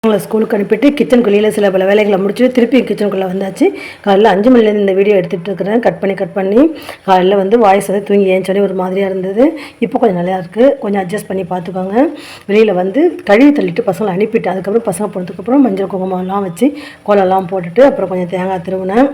அவங்கள ஸ்கூலுக்கு அனுப்பிட்டு கிச்சனுக்குள்ளே சில பல வேலைகளை முடிச்சுட்டு திருப்பி கிச்சனுக்குள்ளே வந்தாச்சு. காலையில் 5 மணிலேருந்து இந்த வீடியோ எடுத்துகிட்டு இருக்கிறேன். கட் பண்ணி காலையில் வந்து வாய்ஸ் வந்து தூங்கி ஏஞ்சோடனே ஒரு மாதிரியாக இருந்தது. இப்போ கொஞ்சம் நல்லா இருக்குது. கொஞ்சம் அட்ஜஸ்ட் பண்ணி பார்த்துக்கோங்க. வெளியில் வந்து கழுவி தள்ளிட்டு பசங்களை அனுப்பிட்டு அதுக்கப்புறம் பசங்க போனதுக்கப்புறம் மஞ்சள் குங்குமம்லாம் வச்சு கோலம்லாம் போட்டுட்டு அப்புறம் கொஞ்சம் தேங்காய் திருவினேன்.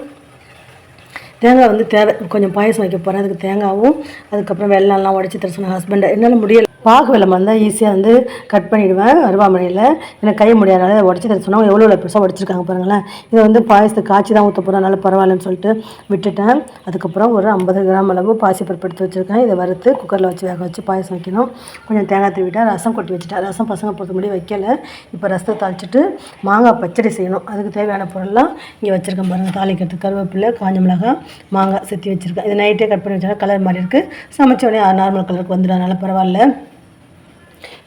தேங்காய் வந்து கொஞ்சம் பாயசம் வைக்க போகிறேன். அதுக்கு தேங்காயும் அதுக்கப்புறம் வெள்ளம்லாம் உடச்சி தர சொன்னேன் ஹஸ்பண்டை. என்னால் முடியலை. பாகு வெள்ளம் இருந்தால் ஈஸியாக வந்து கட் பண்ணிவிடுவேன் அருவாமனையில். எனக்கு கை முடியாதனால அதை உடச்சி தர சொன்னால் எவ்வளோ பெருசாக உடச்சிருக்காங்க பாருங்களேன். இதை வந்து பாயசத்துக்கு காய்ச்சி தான் ஊற்ற போகிறேன், அதனால பரவாயில்லன்னு சொல்லிட்டு விட்டுட்டேன். அதுக்கப்புறம் ஒரு 50 கிராம் அளவு பாசிப்பருப்பு எடுத்து வச்சுருக்கேன். இதை வறுத்து குக்கரில் வச்சு வேக வச்சு பாயசம் வைக்கணும். கொஞ்சம் தேங்காய் திருவிட்டேன். ரசம் கொட்டி வச்சுட்டேன். ரசம் பசங்க பொறுத்த முடி வைக்கலை. இப்போ ரசத்தை தாளிச்சிட்டு மாங்காய் பச்சடி செய்யணும். அதுக்கு தேவையான பொருள்லாம் இங்கே வச்சுருக்கேன் பாருங்கள். தாளிக்கிறதுக்கு கருவேப்பிலை, காஞ்ச மிளகாய், மாங்காய் சேர்த்து வச்சுருக்கேன். இது நைட்டே கட் பண்ணி வச்சா கலர் மாதிரி இருக்குது. சமைச்ச உடனே நார்மல் கலருக்கு வந்துடும், அதனால் பரவாயில்ல.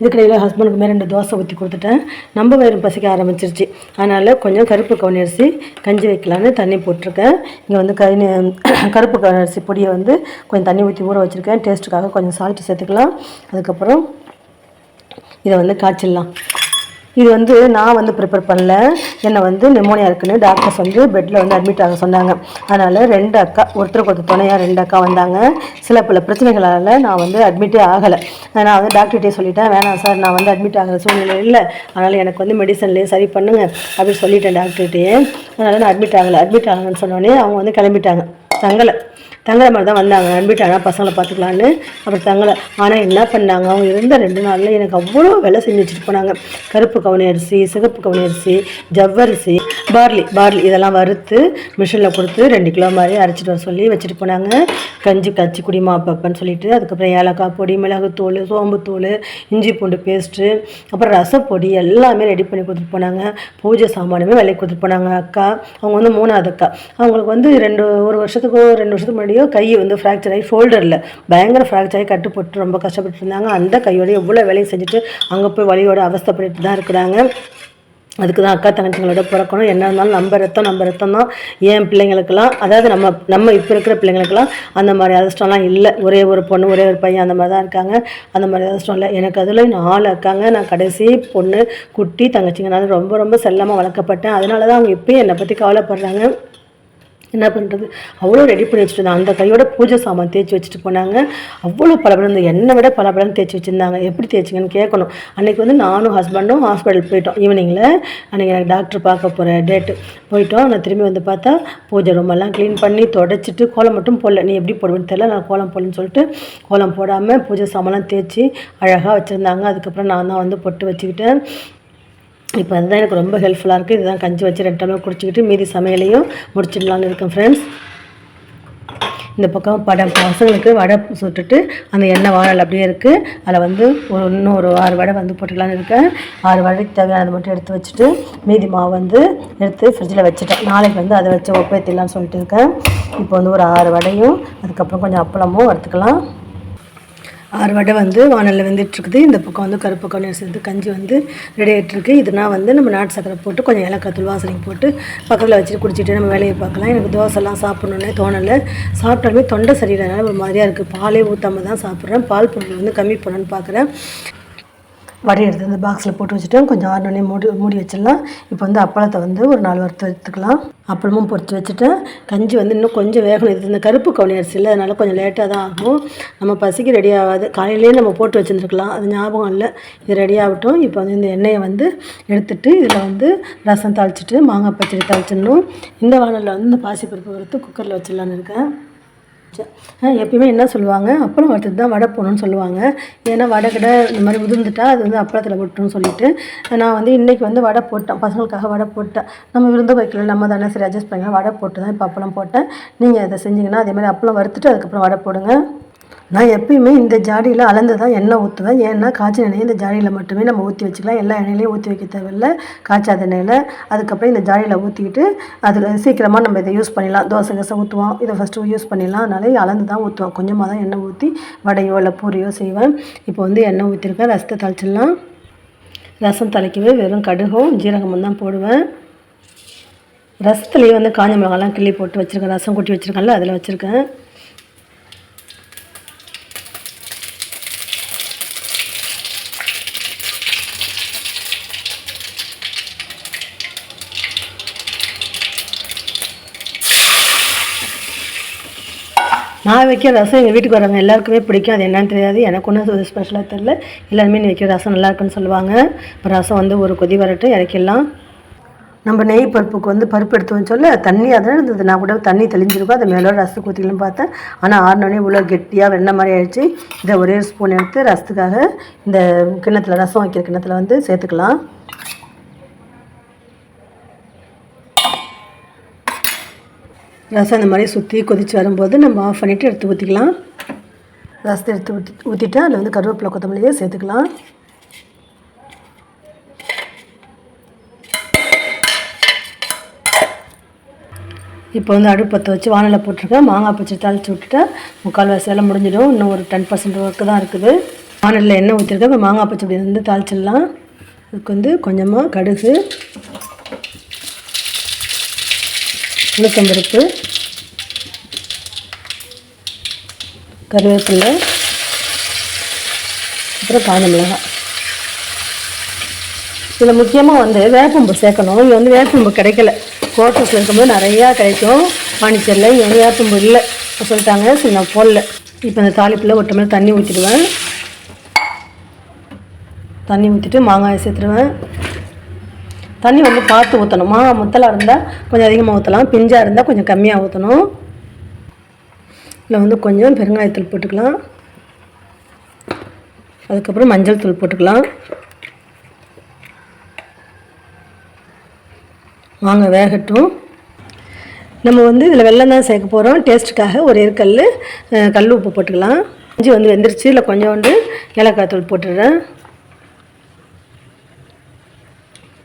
இதுக்கிடையில் ஹஸ்பண்டுக்குமே 2 தோசை ஊற்றி கொடுத்துட்டேன். நம்ம வயிறு பசிக்க ஆரம்பிச்சிருச்சு. அதனால் கொஞ்சம் கருப்பு கவுனி அரிசி கஞ்சி வைக்கலான்னு தண்ணி போட்டிருக்கேன். இங்கே வந்து கருப்பு கவுனி அரிசி பொடியை வந்து கொஞ்சம் தண்ணி ஊற்றி ஊற வச்சுருக்கேன். டேஸ்ட்டுக்காக கொஞ்சம் சால்ட்டு சேர்த்துக்கலாம். அதுக்கப்புறம் இதை வந்து காய்ச்சிடலாம். இது வந்து நான் வந்து ப்ரிப்பேர் பண்ணல. என்னை வந்து நிமோனியா இருக்குன்னு டாக்டர்ஸ் வந்து பெட்டில் வந்து அட்மிட் ஆக சொன்னாங்க. அதனால் 2 அக்கா, ஒருத்தருக்கு துணையாக 2 அக்கா வந்தாங்க. சில பல பிரச்சனைகளால் நான் வந்து அட்மிட்டே ஆகலை. நான் வந்து டாக்டர்கிட்டே சொல்லிட்டேன், வேணாம் சார் நான் வந்து அட்மிட் ஆகிற சூழ்நிலை இல்லை, அதனால் எனக்கு வந்து மெடிசன்லேயே சரி பண்ணுங்க அப்படின்னு சொல்லிட்டேன் டாக்டர்கிட்டே. அதனால் நான் அட்மிட் ஆகலைன்னு சொன்னோடனே அவங்க வந்து கிளம்பிட்டாங்க. தங்குற மாதிரி தான் வந்தாங்க. அனுப்பிட்டாங்க பசங்களை பார்த்துக்கலான்னு. அப்புறம் தங்கலை. ஆனால் என்ன பண்ணாங்க, அவங்க இருந்த 2 நாளில் எனக்கு அவ்வளோ வேலை செஞ்சு வச்சுட்டு போனாங்க. கருப்பு கவுனி அரிசி, சிகப்பு கவுனி அரிசி, ஜவ்வரிசி, பார்லி இதெல்லாம் வறுத்து மிஷினில் கொடுத்து 2 கிலோ மாதிரி அரைச்சிட்டு வர சொல்லி வச்சுட்டு போனாங்க. கஞ்சி காய்ச்சி குடிமா அப்பப்பன்னு சொல்லிட்டு. அதுக்கப்புறம் ஏலக்காய் பொடி, மிளகுத்தூள், சோம்புத்தூள், இஞ்சி பூண்டு பேஸ்ட்டு, அப்புறம் ரசப்பொடி எல்லாமே ரெடி பண்ணி கொடுத்துட்டு போனாங்க. பூஜை சாமானுமே விலைக்கு கொடுத்துட்டு போனாங்க. அக்கா அவங்க வந்து 3வது அக்கா. அவங்களுக்கு வந்து 2 வருஷத்துக்கு முன்னாடி கை வந்து ஃப்ராக்சர் ஆகி ஷோல்டரில் பயங்கர ஃப்ராக்சர் ஆகி கட்டு போட்டு ரொம்ப கஷ்டப்பட்டு இருந்தாங்க. அந்த கையோட எவ்வளோ வேலையும் செஞ்சுட்டு அங்கே போய் வலியோட அவஸ்தைப்பட்டு தான் இருக்கிறாங்க. அதுக்கு தான் அக்கா தங்கச்சிங்களோட பிறக்கணும். என்ன இருந்தாலும் நம்ம ரத்தம் தான். என் பிள்ளைங்களுக்கெல்லாம், அதாவது நம்ம இப்போ இருக்கிற பிள்ளைங்களுக்கெல்லாம் அந்த மாதிரி அதிர்ஷ்டம்லாம் இல்லை. ஒரே ஒரு பொண்ணு, ஒரே ஒரு பையன், அந்த மாதிரி தான் இருக்காங்க. அந்த மாதிரி அதிர்ஷ்டம் இல்லை எனக்கு. அதில் 4 அக்காங்க. நான் கடைசி பொண்ணு, குட்டி தங்கச்சிங்கனால ரொம்ப ரொம்ப செல்லமாக வளர்க்கப்பட்டேன். அதனால தான் அவங்க இப்போயும் என்னை பற்றி கவலைப்படுறாங்க. என்ன பண்ணுறது, அவ்வளோ ரெடி பண்ணி வச்சுட்டு இருந்தாங்க. அந்த கையோட பூஜை சாமான் தேய்ச்சி வச்சுட்டு போனாங்க. அவ்வளோ பலபலம், என்னை விட பலபலன்னு தேய்ச்சி வச்சுருந்தாங்க. எப்படி தேய்ச்சிங்கன்னு கேட்கணும். அன்றைக்கி வந்து நானும் ஹஸ்பண்டும் ஹாஸ்பிட்டல் போயிட்டோம். ஈவினிங்கில் அன்றைக்கி எனக்கு டாக்டர் பார்க்க போகிற டேட்டு போயிட்டோம். நான் திரும்பி வந்து பார்த்தா பூஜை ரூமெல்லாம் க்ளீன் பண்ணி தொடச்சிட்டு கோலம் மட்டும் போடல. நீ எப்படி போடுவேன்னு தெரியல, நான் கோலம் போடலன்னு சொல்லிட்டு கோலம் போடாமல் பூஜை சாமான்லாம் தேய்ச்சி அழகாக வச்சுருந்தாங்க. அதுக்கப்புறம் நான் தான் வந்து பொட்டு வச்சுக்கிட்டேன். இப்போ அதுதான் எனக்கு ரொம்ப ஹெல்ப்ஃபுல்லாக இருக்குது. இதுதான் கஞ்சி வச்சு 2 டம்ளர் குடிச்சிக்கிட்டு மீதி சமையலையும் முடிச்சிடலான்னு இருக்கேன் ஃப்ரெண்ட்ஸ். இந்த பக்கம் பசங்களுக்கு வடை சுட்டுட்டு அந்த எண்ணெய் வானல் அப்படியே இருக்குது. அதில் வந்து இன்னும் ஒரு 6 வடை வந்து போட்டுக்கலான்னு இருக்கேன். 6 வடைக்கு தேவையானது மட்டும் எடுத்து வச்சுட்டு மீதி மாவு வந்து எடுத்து ஃப்ரிட்ஜில் வச்சுட்டேன். நாளைக்கு வந்து அதை வச்சு ஒப்பேத்திடலான்னு சொல்லிட்டு இருக்கேன். இப்போ வந்து ஒரு 6 வடையும் அதுக்கப்புறம் கொஞ்சம் அப்பளமும் வறுத்துக்கலாம். 6 வடை வந்து வானலில் வெந்துட்டுருக்குது. இந்த பக்கம் வந்து கருப்பு கவுனி அரிசி வந்து கஞ்சி வந்து ரெடி ஆகிட்டுருக்கு. இதுனா வந்து நம்ம நாட்டு சக்கரை போட்டு கொஞ்சம் ஏலக்காய் தூள் வாசனைக்கு போட்டு பக்கத்தில் வச்சுட்டு குடிச்சிட்டு நம்ம வேலையை பார்க்கலாம். எனக்கு தோசைலாம் சாப்பிட்ணுன்னே தோணலை. சாப்பிட்டாலுமே தொண்டை சரியில்லைனால ஒரு மாதிரியாக இருக்குது. பாலே ஊற்றாமல் தான் சாப்பிட்றேன். பால் பொருள் வந்து கம்மி பண்ணணுன்னு பார்க்குறேன். வடை எடுத்து அந்த பாக்ஸில் போட்டு வச்சுட்டு கொஞ்சம் ஆறுனே மூடி வச்சிடலாம். இப்போ வந்து அப்பளத்தை வந்து ஒரு 4 வறுத்து எடுத்துக்கலாம். அப்பளமும் பொரித்து வச்சுட்டேன். கஞ்சி வந்து இன்னும் கொஞ்சம் வேகணும். இது இந்த கருப்பு கவுனி அரிசி இல்லை, அதனால் கொஞ்சம் லேட்டாக தான் ஆகும். நம்ம பசிக்கு ரெடி ஆகாது. காலையிலேயே நம்ம போட்டு வச்சுருந்துருக்கலாம், அது ஞாபகம் இல்லை. இது ரெடி ஆகட்டும். இப்போ வந்து இந்த எண்ணெயை வந்து எடுத்துகிட்டு இதில் வந்து ரசம் தாளிச்சிட்டு மாங்காய் பச்சடி தாளிச்சிடணும். இந்த வானலில் வந்து இந்த பாசிப்பருப்பு வறுத்து குக்கரில் வச்சிடலான்னு இருக்கேன். எப்பயுமே என்ன சொல்லுவாங்க, அப்பளம் வறுத்துட்டு தான் வடை போடணும்னு சொல்லுவாங்க. ஏன்னா வடை கடை இந்த மாதிரி உதிர்ந்துட்டா அது வந்து அப்பளத்தில் போட்டுன்னு சொல்லிட்டு நான் வந்து இன்றைக்கி வந்து வடை போட்டேன். பசங்களுக்காக வடை போட்டேன். நம்ம விருந்து வைக்கல, நம்ம தானே சரி அட்ஜஸ்ட் பண்ணிக்கலாம். வடை போட்டு தான் இப்போ அப்பளம் போட்டேன். நீங்கள் இதை செஞ்சிங்கன்னா அதே மாதிரி அப்பளம் வறுத்துட்டு அதுக்கப்புறம் வடை போடுங்க. நான் எப்பயுமே இந்த ஜாடியில் அளந்து தான் எண்ணெய் ஊற்றுவேன். ஏன்னா காய்ச்ச எண்ணெயை இந்த ஜாடியில் மட்டுமே நம்ம ஊற்றி வச்சுக்கலாம். எல்லா எண்ணெயிலையும் ஊற்றி வைக்க தேவையில்லை. காய்ச்சாத எண்ணெயில் அதுக்கப்புறம் இந்த ஜாடியில் ஊற்றிக்கிட்டு அதில் சீக்கிரமாக நம்ம இதை யூஸ் பண்ணிடலாம். தோசை ஊற்றுவோம், இதை ஃபஸ்ட்டு யூஸ் பண்ணிடலாம். அதனால அளந்து தான் ஊற்றுவேன். கொஞ்சமாக தான் எண்ணெய் ஊற்றி வடையோ இல்லை பூரியோ செய்வேன். இப்போ வந்து எண்ணெய் ஊற்றிருக்கேன். ரசத்தை தாளிச்சிடலாம். ரசம் தாளிக்கவே வெறும் கடுகும் ஜீரகமும் தான் போடுவேன். ரசத்துலேயே வந்து காஞ்ச மிளகாலாம் கிள்ளி போட்டு வச்சுருக்கேன். ரசம் கொட்டி வச்சுருக்கேன்ல அதில் வச்சுருக்கேன். நான் வைக்கிற ரசம் எங்கள் வீட்டுக்கு வரவங்க எல்லாருக்குமே பிடிக்கும். அது என்னன்னு தெரியாது, எனக்கு ஒன்றும் ஸ்பெஷலாக தெரில. எல்லாருமே நீ வைக்கிற ரசம் நல்லா இருக்குன்னு சொல்லுவாங்க. இப்போ ரசம் வந்து ஒரு கொதி வரட்டும், இறக்கிடலாம். நம்ம நெய் பருப்புக்கு வந்து பருப்பு எடுத்து வச்சோம்ல, தண்ணி அதான் இருந்தது. நான் கூட தண்ணி தெளிஞ்சிருக்கும், அதை மேலோட ரசத்துக்கு ஊற்றிக்கலாம்னு பார்த்தேன். ஆனால் 6 மணி இவ்வளோ கெட்டியாக வெண்ணெய் மாதிரி ஆயிடுச்சு. இதை ஒரே ஸ்பூன் எடுத்து ரசத்துக்காக இந்த கிண்ணத்தில், ரசம் வைக்கிற கிண்ணத்தில் வந்து சேர்த்துக்கலாம். ரசம் இந்த மாதிரி சுற்றி கொதித்து வரும்போது நம்ம ஆஃப் பண்ணிவிட்டு எடுத்து ஊற்றிக்கலாம். ரசத்தை எடுத்து ஊற்றிட்டு அதில் வந்து கருவேப்பிலை கொத்தமல்லியே சேர்த்துக்கலாம். இப்போ வந்து அடுப்பு பற்ற வச்சு வானலை போட்டிருக்கேன். மாங்காய் பச்சை தாளித்து விட்டுட்டா 3/4 வேலை முடிஞ்சிடும். இன்னும் ஒரு 10% ஒர்க்கு தான் இருக்குது. வானலில் எண்ணெய் ஊற்றிருக்கேன். இப்போ மாங்காய் பச்சை அப்படி வந்து தாளிச்சிடலாம். இதுக்கு வந்து கொஞ்சமாக கடுகு, உளுத்தம்பருப்பு, கருவேப்பிலை, அப்புறம் காஞ்ச மிளகாய். இதில் முக்கியமாக வந்து வேப்பம்பு சேர்க்கணும். இது வந்து வேப்பம்பு கிடைக்கல. கோட்டஸில் இருக்கும்போது நிறையா கிடைக்கும். பாண்டிச்சேரியில் இங்கே வந்து வேப்பம்பு இல்லை சொல்லிட்டாங்க. சரி, நான் போடல. இப்போ இந்த தாளிப்பில் ஒரு டம்ளர் தண்ணி ஊற்றிடுவேன். தண்ணி ஊற்றிட்டு மாங்காயை சேர்த்துடுவேன். தண்ணி வந்து பார்த்து ஊற்றணும். மாங்காய் முத்தலாக இருந்தால் கொஞ்சம் அதிகமாக ஊற்றலாம், பிஞ்சாக இருந்தால் கொஞ்சம் கம்மியாக ஊற்றணும். இதில் வந்து கொஞ்சம் பெருங்காயத்தூள் போட்டுக்கலாம். அதுக்கப்புறம் மஞ்சள் தூள் போட்டுக்கலாம். வாங்க வேகட்டும். நம்ம வந்து இதில் வெல்லம் தான் சேர்க்க போகிறோம். டேஸ்ட்டுக்காக ஒரு கல் உப்பு போட்டுக்கலாம். இஞ்சி வந்து வெந்துருச்சு. இல்லை கொஞ்சோண்டு ஏலக்காய் தூள் போட்டுடுறேன்.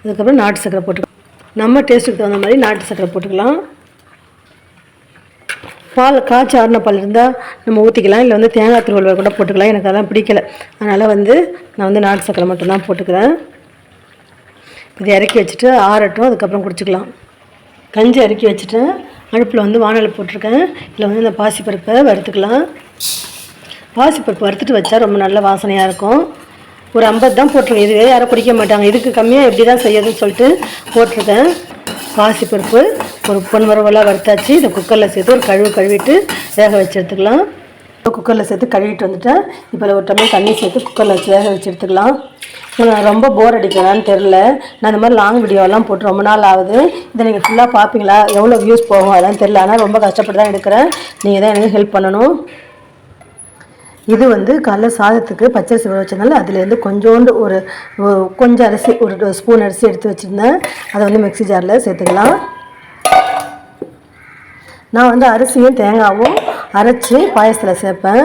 அதுக்கப்புறம் நாட்டு சர்க்கரை போட்டுக்கலாம். நம்ம டேஸ்ட்டுக்கு தகுந்த மாதிரி நாட்டு சர்க்கரை போட்டுக்கலாம். பால் காய்ச்சி ஆறின பால் இருந்தால் நம்ம ஊற்றிக்கலாம். இல்லை வந்து தேங்காய் துருவல் கூட போட்டுக்கலாம். எனக்கு அதெல்லாம் பிடிக்கல. அதனால் வந்து நான் வந்து நாட்டு சர்க்கரை மட்டும்தான் போட்டுக்கிறேன். இதை இறக்கி வச்சுட்டு ஆறட்டும், அதுக்கப்புறம் குடிச்சிக்கலாம். கஞ்சி இறக்கி வச்சுட்டேன். அடுப்பில் வந்து வானலை போட்டிருக்கேன். இதில் வந்து இந்த பாசிப்பருப்பை வறுத்துக்கலாம். பாசிப்பருப்பு வறுத்துட்டு வச்சா ரொம்ப நல்ல வாசனையாக இருக்கும். ஒரு 50 தான் போட்டிருக்கேன். இதுவே யாரும் குடிக்க மாட்டாங்க. இதுக்கு கம்மியாக எப்படி தான் செய்யறதுன்னு சொல்லிட்டு போட்டிருக்கேன். பாசிப்பருப்பு ஒரு பொன்மரவெல்லாம் வறுத்தாச்சு. இதை குக்கரில் சேர்த்து ஒரு கழுவிட்டு வேக வச்சு எடுத்துக்கலாம். குக்கரில் சேர்த்து கழுவிட்டு வந்துட்டேன். இப்போ ஒரு டம்ளர் தண்ணி சேர்த்து குக்கரில் வச்சு வேக வச்சு எடுத்துக்கலாம். ரொம்ப போர் அடிக்கிறான்னு தெரில. நான் இந்த மாதிரி லாங் வீடியோலாம் போட்டு ரொம்ப நாள் ஆகுது. இதை நீங்கள் ஃபுல்லாக பார்ப்பீங்களா, எவ்வளோ வியூஸ் போகும் அதெல்லாம் தெரில. ஆனால் ரொம்ப கஷ்டப்பட்டு தான் எடுக்கிறேன். நீங்கள் தான் எனக்கு ஹெல்ப் பண்ணணும். இது வந்து காலைல சாதத்துக்கு பச்சரிசி ஊற வச்சதுனால அதுலேருந்து கொஞ்சோண்டு கொஞ்சம் அரிசி, ஒரு ஸ்பூன் அரிசி எடுத்து வச்சுருந்தேன். அதை வந்து மிக்ஸி ஜாரில் சேர்த்துக்கலாம். நான் வந்து அரிசியும் தேங்காயும் அரைச்சி பாயசத்தில் சேர்ப்பேன்.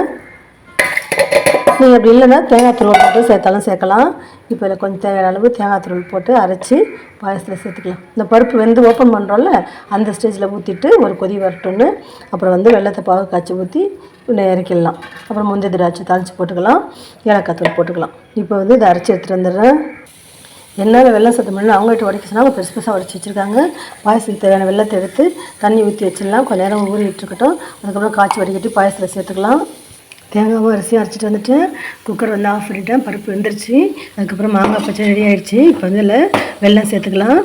நீங்கள் அப்படி இல்லைன்னா தேங்காய் துருவல் போட்டு சேர்த்தாலும் சேர்க்கலாம். இப்போ இதில் கொஞ்சம் தேவையான அளவு தேங்காய் துருவல் போட்டு அரைச்சி பாயசத்தில் சேர்த்துக்கலாம். இந்த பருப்பு வெந்து ஓப்பன் பண்ணுறோம்ல, அந்த ஸ்டேஜில் ஊற்றிட்டு ஒரு கொதி வரட்டும்னு அப்புறம் வந்து வெள்ளத்தை பாகு காய்ச்சி ஊற்றி இறக்கிடலாம். அப்புறம் முந்திரி திராட்சை தாளித்து போட்டுக்கலாம், ஏலக்காய் தூள் போட்டுக்கலாம். இப்போ வந்து இதை அரைச்சி எடுத்துகிட்டு வந்துடுறேன். என்னால் வெள்ளம் சேர்த்த முடியல, அவங்ககிட்ட உடைக்க சொன்னால் அவங்க பெருசு பெருசாக உடச்சி வச்சுருக்காங்க. பாயசத்துக்கு தேவையான வெள்ளத்தை எடுத்து தண்ணி ஊற்றி வச்சிடலாம். கொஞ்சம் நேரம் ஊறிட்டுருக்கட்டும். அதுக்கப்புறம் காய்ச்சி வடிகட்டி பாயசத்தில் சேர்த்துக்கலாம். தேங்காவும் அரிசியும் அரைச்சிட்டு வந்துட்டு குக்கர் வந்து ஆஃப் பண்ணிட்டேன். பருப்பு வெந்துருச்சு. அதுக்கப்புறம் மாங்காய் பச்சை ரெடி ஆகிடுச்சு. இப்போ வந்து இதில் வெல்லம் சேர்த்துக்கலாம்.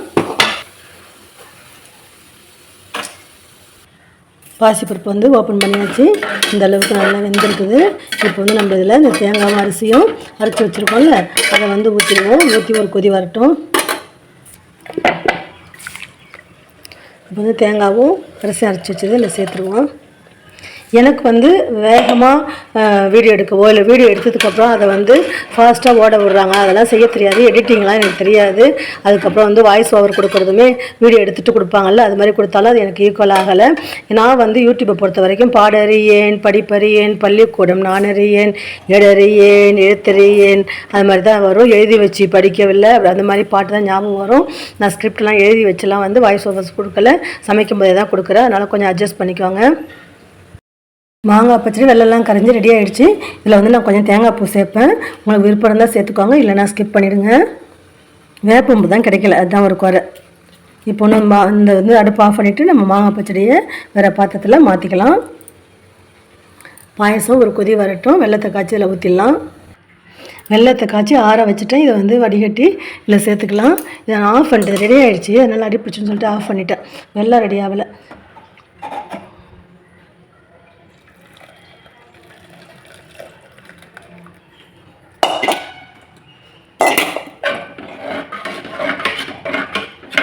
பாசிப்பருப்பு வந்து ஓப்பன் பண்ணியாச்சு. இந்த அளவுக்கு நல்லா வெந்திருக்குது. இப்போ வந்து நம்ம இதில் இந்த தேங்காவும் அரிசியும் அரைச்சி வச்சுருக்கோம்ல, அதை வந்து ஊற்றிடுவோம். ஊற்றி ஒரு கொதி வரட்டும். இப்போ வந்து தேங்காவும் அரிசியும் அரைச்சி வச்சது இல்லை சேர்த்துருவோம். எனக்கு வந்து வேகமாக வீடியோ எடுக்கவோ இல்லை வீடியோ எடுத்ததுக்கப்புறம் அதை வந்து ஃபாஸ்ட்டாக ஓட விடுறாங்க. அதெல்லாம் செய்ய தெரியாது. எடிட்டிங்லாம் எனக்கு தெரியாது. அதுக்கப்புறம் வந்து வாய்ஸ் ஓவர் கொடுக்குறதுமே வீடியோ எடுத்துகிட்டு கொடுப்பாங்கல்ல, அது மாதிரி கொடுத்தாலும் அது எனக்கு ஈக்குவல் ஆகலை. நான் வந்து யூடியூப்பை பொறுத்த வரைக்கும் பாடறியேன், படிப்பறியேன், பள்ளிக்கூடம் நானறியேன், ஏடறியேன், எழுத்தறியேன், அது மாதிரி தான் வரும். எழுதி வச்சு படிக்கவில்லை, அந்த மாதிரி பாட்டு தான் ஞாபகம் வரும். நான் ஸ்கிரிப்ட்லாம் எழுதி வச்சுலாம் வந்து வாய்ஸ் ஓவர்ஸ் கொடுக்கல, சமைக்கும் போதே தான் கொடுக்குறேன். அதனால் கொஞ்சம் அட்ஜஸ்ட் பண்ணிக்குவாங்க. மாங்காய் பச்சடி வெள்ளெல்லாம் கரைஞ்சி ரெடி ஆகிடுச்சு. இதில் வந்து நான் கொஞ்சம் தேங்காய் பூ சேர்ப்பேன். உங்களுக்கு விருப்பம் இருந்தால் சேர்த்துக்கோங்க, இல்லைனா ஸ்கிப் பண்ணிவிடுங்க. வேப்பம்பு தான் கிடைக்கல, அதுதான் ஒரு குறை. இப்போ நம்ம இந்த வந்து அடுப்பு ஆஃப் பண்ணிவிட்டு நம்ம மாங்காய் பச்சடியை வேறு பாத்திரத்தில் மாற்றிக்கலாம். பாயசம் ஒரு கொதி வரட்டும். வெள்ளத்தை காய்ச்சி இதில் ஊற்றிடலாம். வெள்ளத்தை காய்ச்சி ஆற வச்சுட்டேன். இதை வந்து வடிகட்டி இதில் சேர்த்துக்கலாம். இதை நான் ஆஃப் பண்ணிட்டேன். ரெடி ஆகிடுச்சு. அதனால் அடிப்பிடிச்சுன்னு சொல்லிட்டு ஆஃப் பண்ணிட்டேன். வெள்ளம் ரெடி ஆகலை.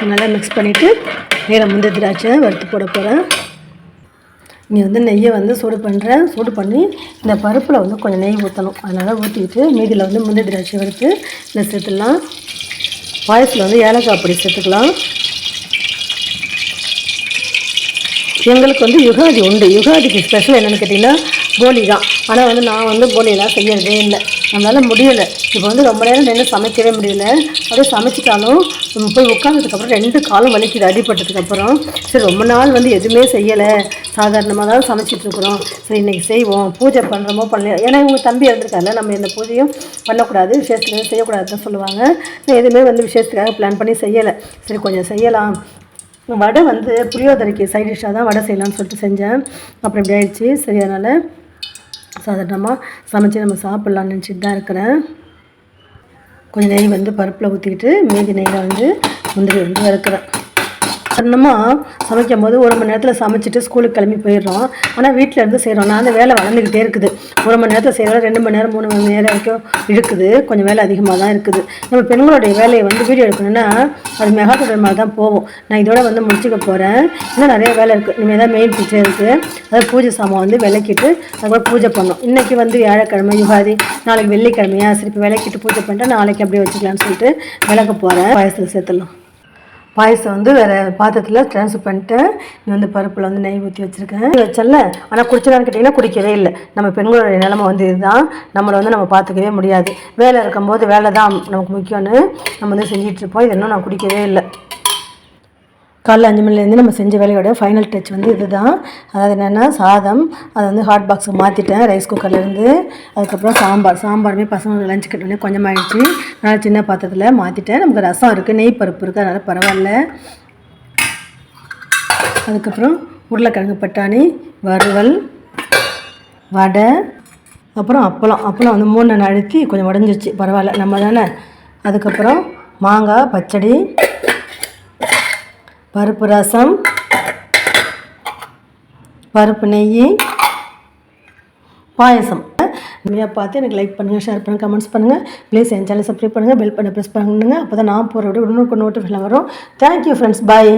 இப்போ நல்லா மிக்ஸ் பண்ணிவிட்டு நேரம் முந்திரி திராட்சை வறுத்து போட போகிறேன். இங்கே வந்து நெய்யை வந்து சூடு பண்ணுறேன். சூடு பண்ணி இந்த பருப்பில் வந்து கொஞ்சம் நெய் ஊற்றணும். அதனால் ஊற்றிக்கிட்டு மீதியில் வந்து முந்திரி திராட்சை வறுத்து இதில் சேர்த்துடலாம். பாயசத்தில் வந்து ஏலக்காய் பொடி சேர்த்துக்கலாம். எங்களுக்கு வந்து யுகாதி உண்டு. யுகாதிக்கு ஸ்பெஷல் என்னென்னு கேட்டிங்கன்னா போலி தான். ஆனால் வந்து நான் வந்து போலியெல்லாம் செய்யறதே இல்லை, நம்மளால் முடியலை. இப்போ வந்து ரொம்ப நேரம் நின்று சமைக்கவே முடியல. அப்படியே சமைச்சிட்டாலும் போய் உட்காந்ததுக்கப்புறம் 2 காலும் வலிக்குது அடிப்பட்டதுக்கப்புறம். சரி ரொம்ப நாள் வந்து எதுவுமே செய்யலை, சாதாரணமாக தான் சமைச்சிட்ருக்குறோம், சரி இன்றைக்கி செய்வோம், பூஜை பண்ணுறோமோ பண்ணல. ஏன்னா இவங்க தம்பி இருந்திருக்காங்க, நம்ம எந்த பூஜையும் பண்ணக்கூடாது, விசேஷத்துக்காக செய்யக்கூடாதுன்னு சொல்லுவாங்க. நான் எதுவுமே வந்து விசேஷத்துக்காக பிளான் பண்ணி செய்யலை. சரி கொஞ்சம் செய்யலாம். வடை வந்து புளியோதரைக்கு சைட் டிஷ்ஷாக தான் வடை செய்யலாம்னு சொல்லிட்டு செஞ்சேன். அப்புறம் இப்படி ஆயிடுச்சு. சரி அதனால் சாதாரணமாக சமைச்சு நம்ம சாப்பிட்லான்னு நினச்சிட்டு தான் இருக்கிறேன். கொஞ்சம் நெய் வந்து பருப்பில் ஊற்றிக்கிட்டு மீதி நெய்யில் வந்து முந்திரி வந்து வறுக்கிறேன். சாதாரணமாக சமைக்கும் போது 1 மணி நேரத்தில் சமைச்சிட்டு ஸ்கூலுக்கு கிளம்பி போயிடுறோம். ஆனால் வீட்டில் இருந்து செய்கிறோம். நான் அந்த வேலை வளர்ந்துக்கிட்டே இருக்குது. 1 மணி நேரத்தில் செய்கிறோம், 2 மணி நேரம் 3 மணி நேரம் வரைக்கும் இருக்குது. கொஞ்சம் வேலை அதிகமாக தான் இருக்குது. நம்ம பெண்களுடைய வேலையை வந்து வீடியோ எடுக்கணும்னா அது மெகாதொடர் மாதிரி தான் போகும். நான் இதோட வந்து முடிச்சுக்க போகிறேன். இன்னும் நிறைய வேலை இருக்குது. இனிமேல் தான் மெயின் பிச்சை இருக்குது. அதாவது பூஜை சாமான் வந்து விளக்கிட்டு அதுக்கப்புறம் பூஜை பண்ணோம். இன்றைக்கி வந்து வியாழக்கிழமை யுகாதி, நாளைக்கு வெள்ளிக்கிழமையா, சரி இப்போ விளக்கிட்டு பூஜை பண்ணிட்டு நாளைக்கு அப்படியே வச்சுக்கலான்னு சொல்லிட்டு விளக்க போகிறேன். பாயசத்தில் சேர்த்துடலாம். பாயசம் வந்து வேறு பாத்திரத்தில் ட்ரான்ஸ்ஃபர் பண்ணிட்டேன். இது வந்து பருப்பில் வந்து நெய் ஊற்றி வச்சுருக்கேன். வச்சல ஆனால் குடிச்சலான்னு கேட்டிங்கன்னா குடிக்கவே இல்லை. நம்ம பெண்களுடைய நிலைமை வந்து இதுதான். நம்மளை வந்து நம்ம பார்த்துக்கவே முடியாது. வேலை இருக்கும்போது வேலை தான் நமக்கு முக்கியம்னு நம்ம வந்து செஞ்சிட்ருப்போம். இது இன்னும் நான் குடிக்கவே இல்லை. காலைல 5 மணிலேருந்து நம்ம செஞ்ச வேலையோட ஃபைனல் டச் வந்து இது தான். அதாவது என்னென்னா சாதம் அதை வந்து ஹாட் பாக்ஸுக்கு மாற்றிட்டேன் ரைஸ் குக்கர்லேருந்து. அதுக்கப்புறம் சாம்பாருமே பசங்களுக்கு லஞ்ச் கட்டோடனே கொஞ்சமாகிடுச்சு. அதனால் சின்ன பாத்திரத்தில் மாற்றிட்டேன். நமக்கு ரசம் இருக்குது, நெய் பருப்பு இருக்குது, அதனால் பரவாயில்ல. அதுக்கப்புறம் உருளைக்கிழங்கு பட்டாணி வறுவல், வடை, அப்புறம் அப்பளம் வந்து 3 அழுத்தி கொஞ்சம் உடஞ்சிருச்சு, பரவாயில்ல நம்ம தானே. அதுக்கப்புறம் மாங்காய் பச்சடி, பருப்பு ரசம், பருப்பு நெய், பாயசம். உண்மையாக பார்த்து எனக்கு லைக் பண்ணுங்கள், ஷேர் பண்ணுங்கள், கமெண்ட்ஸ் பண்ணுங்கள். ப்ளீஸ் என் சேனல் சப்ஸ்கிரைப் பண்ணுங்கள், பெல் பண்ண ப்ரெஸ் பண்ணுங்கள். அப்போ தான் நான் போகிற விட இன்னொரு நோட்டிஃபிகேஷன் வரும். தேங்க்யூ ஃப்ரெண்ட்ஸ், பாய்.